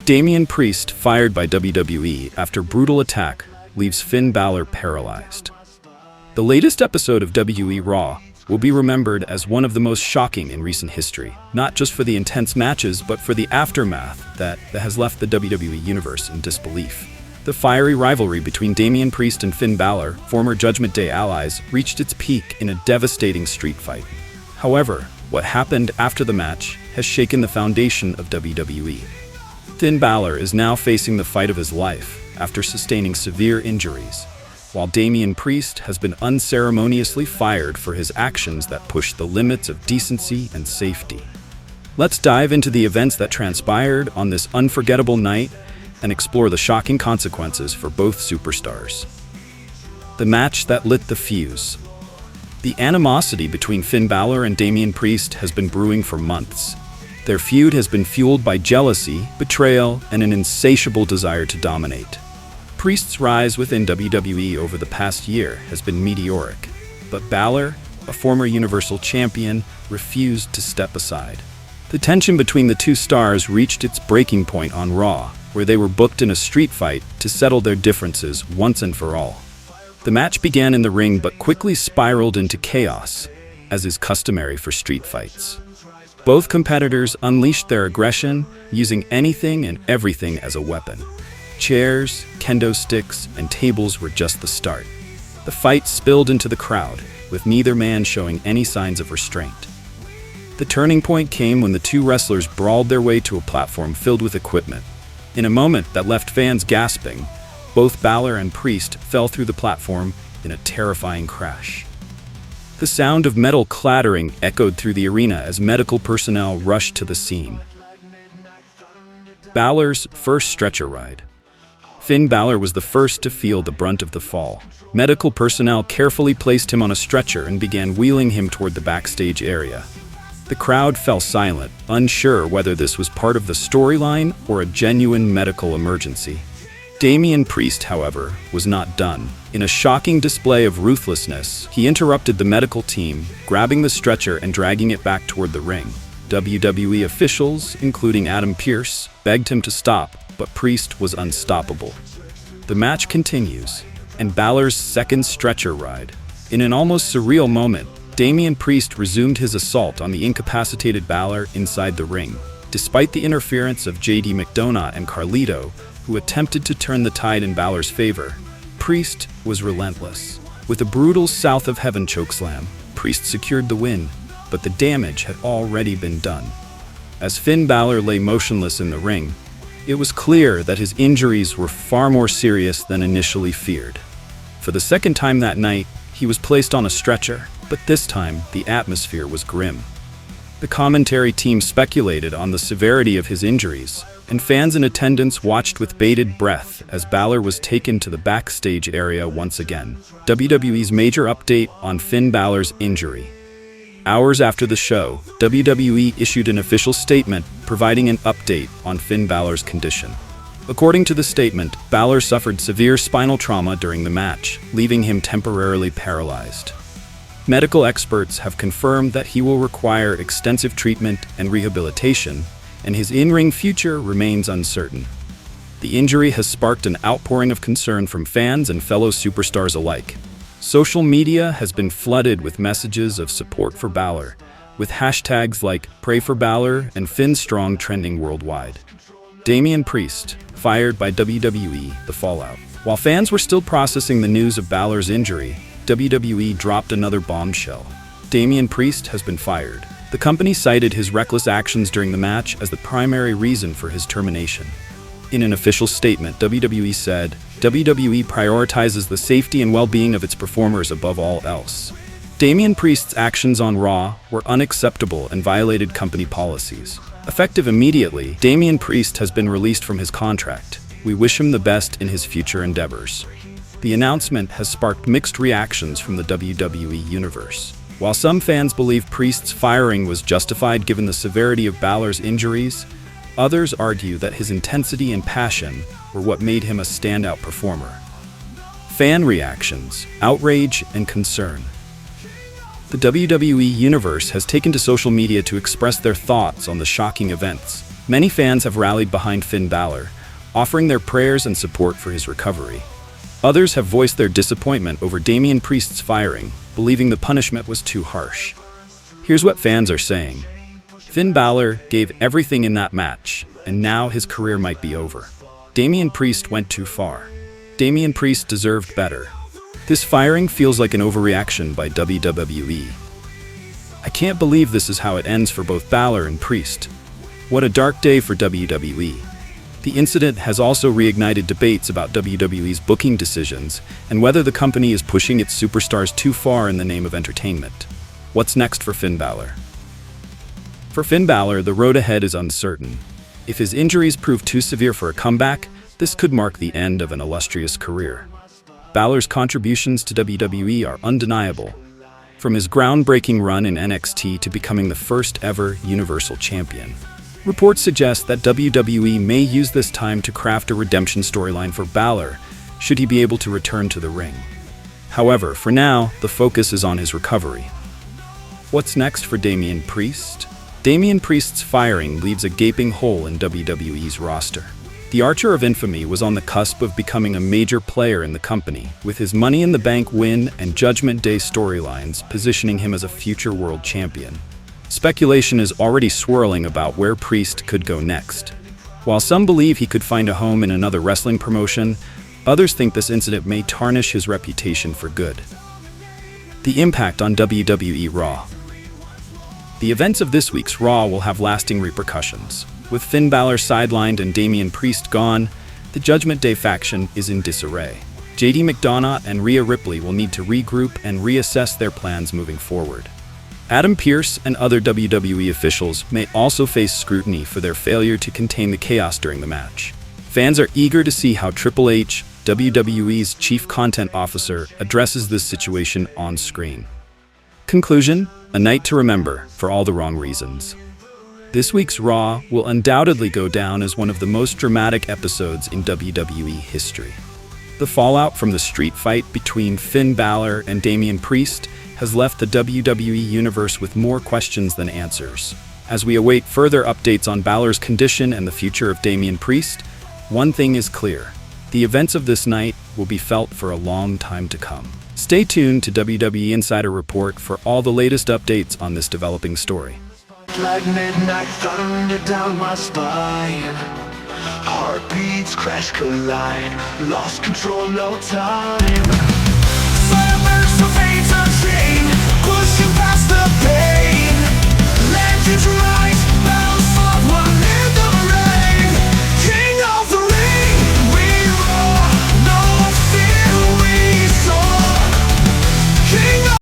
Damian Priest, fired by WWE after brutal attack, leaves Finn Balor paralyzed. The latest episode of WWE RAW will be remembered as one of the most shocking in recent history, not just for the intense matches, but for the aftermath that has left the WWE Universe in disbelief. The fiery rivalry between Damian Priest and Finn Balor, former Judgment Day allies, reached its peak in a devastating street fight. However, what happened after the match has shaken the foundation of WWE. Finn Balor is now facing the fight of his life after sustaining severe injuries, while Damian Priest has been unceremoniously fired for his actions that push the limits of decency and safety. Let's dive into the events that transpired on this unforgettable night and explore the shocking consequences for both superstars. The match that lit the fuse. The animosity between Finn Balor and Damian Priest has been brewing for months. Their feud has been fueled by jealousy, betrayal, and an insatiable desire to dominate. Priest's rise within WWE over the past year has been meteoric, but Balor, a former Universal Champion, refused to step aside. The tension between the two stars reached its breaking point on Raw, where they were booked in a street fight to settle their differences once and for all. The match began in the ring but quickly spiraled into chaos, as is customary for street fights. Both competitors unleashed their aggression, using anything and everything as a weapon. Chairs, kendo sticks, and tables were just the start. The fight spilled into the crowd, with neither man showing any signs of restraint. The turning point came when the two wrestlers brawled their way to a platform filled with equipment. In a moment that left fans gasping, both Balor and Priest fell through the platform in a terrifying crash. The sound of metal clattering echoed through the arena as medical personnel rushed to the scene. Balor's first stretcher ride. Finn Balor was the first to feel the brunt of the fall. Medical personnel carefully placed him on a stretcher and began wheeling him toward the backstage area. The crowd fell silent, unsure whether this was part of the storyline or a genuine medical emergency. Damian Priest, however, was not done. In a shocking display of ruthlessness, he interrupted the medical team, grabbing the stretcher and dragging it back toward the ring. WWE officials, including Adam Pearce, begged him to stop, but Priest was unstoppable. The match continues, and Balor's second stretcher ride. In an almost surreal moment, Damian Priest resumed his assault on the incapacitated Balor inside the ring. Despite the interference of JD McDonough and Carlito, who attempted to turn the tide in Balor's favor, Priest was relentless. With a brutal South of Heaven chokeslam, Priest secured the win, but the damage had already been done. As Finn Balor lay motionless in the ring, it was clear that his injuries were far more serious than initially feared. For the second time that night, he was placed on a stretcher, but this time the atmosphere was grim. The commentary team speculated on the severity of his injuries, and fans in attendance watched with bated breath as Balor was taken to the backstage area once again. WWE's major update on Finn Balor's injury. Hours after the show, WWE issued an official statement providing an update on Finn Balor's condition. According to the statement, Balor suffered severe spinal trauma during the match, leaving him temporarily paralyzed. Medical experts have confirmed that he will require extensive treatment and rehabilitation, and his in-ring future remains uncertain. The injury has sparked an outpouring of concern from fans and fellow superstars alike. Social media has been flooded with messages of support for Balor, with hashtags like Pray for Balor and Finn Strong trending worldwide. Damian Priest, fired by WWE, the fallout. While fans were still processing the news of Balor's injury, WWE dropped another bombshell. Damian Priest has been fired. The company cited his reckless actions during the match as the primary reason for his termination. In an official statement, WWE said, WWE prioritizes the safety and well-being of its performers above all else. Damian Priest's actions on Raw were unacceptable and violated company policies. Effective immediately, Damian Priest has been released from his contract. We wish him the best in his future endeavors. The announcement has sparked mixed reactions from the WWE Universe. While some fans believe Priest's firing was justified given the severity of Balor's injuries, others argue that his intensity and passion were what made him a standout performer. Fan reactions, outrage, and concern. The WWE Universe has taken to social media to express their thoughts on the shocking events. Many fans have rallied behind Finn Balor, offering their prayers and support for his recovery. Others have voiced their disappointment over Damian Priest's firing, believing the punishment was too harsh. Here's what fans are saying. Finn Balor gave everything in that match, and now his career might be over. Damian Priest went too far. Damian Priest deserved better. This firing feels like an overreaction by WWE. I can't believe this is how it ends for both Balor and Priest. What a dark day for WWE. The incident has also reignited debates about WWE's booking decisions and whether the company is pushing its superstars too far in the name of entertainment. What's next for Finn Balor? For Finn Balor, the road ahead is uncertain. If his injuries prove too severe for a comeback, this could mark the end of an illustrious career. Balor's contributions to WWE are undeniable, from his groundbreaking run in NXT to becoming the first ever Universal Champion. Reports suggest that WWE may use this time to craft a redemption storyline for Balor, should he be able to return to the ring. However, for now, the focus is on his recovery. What's next for Damian Priest? Damian Priest's firing leaves a gaping hole in WWE's roster. The Archer of Infamy was on the cusp of becoming a major player in the company, with his Money in the Bank win and Judgment Day storylines positioning him as a future world champion. Speculation is already swirling about where Priest could go next. While some believe he could find a home in another wrestling promotion, others think this incident may tarnish his reputation for good. The impact on WWE RAW. The events of this week's Raw will have lasting repercussions. With Finn Balor sidelined and Damian Priest gone, the Judgment Day faction is in disarray. JD McDonough and Rhea Ripley will need to regroup and reassess their plans moving forward. Adam Pearce and other WWE officials may also face scrutiny for their failure to contain the chaos during the match. Fans are eager to see how Triple H, WWE's chief content officer, addresses this situation on screen. Conclusion: a night to remember for all the wrong reasons. This week's Raw will undoubtedly go down as one of the most dramatic episodes in WWE history. The fallout from the street fight between Finn Balor and Damian Priest has left the WWE Universe with more questions than answers. As we await further updates on Balor's condition and the future of Damian Priest, one thing is clear: the events of this night will be felt for a long time to come. Stay tuned to WWE Insider Report for all the latest updates on this developing story. Like midnight thunder down my spine, heartbeats crash, collide, lost control, no time. Fire burns from veins unchained, pushing past the pain, legends rise.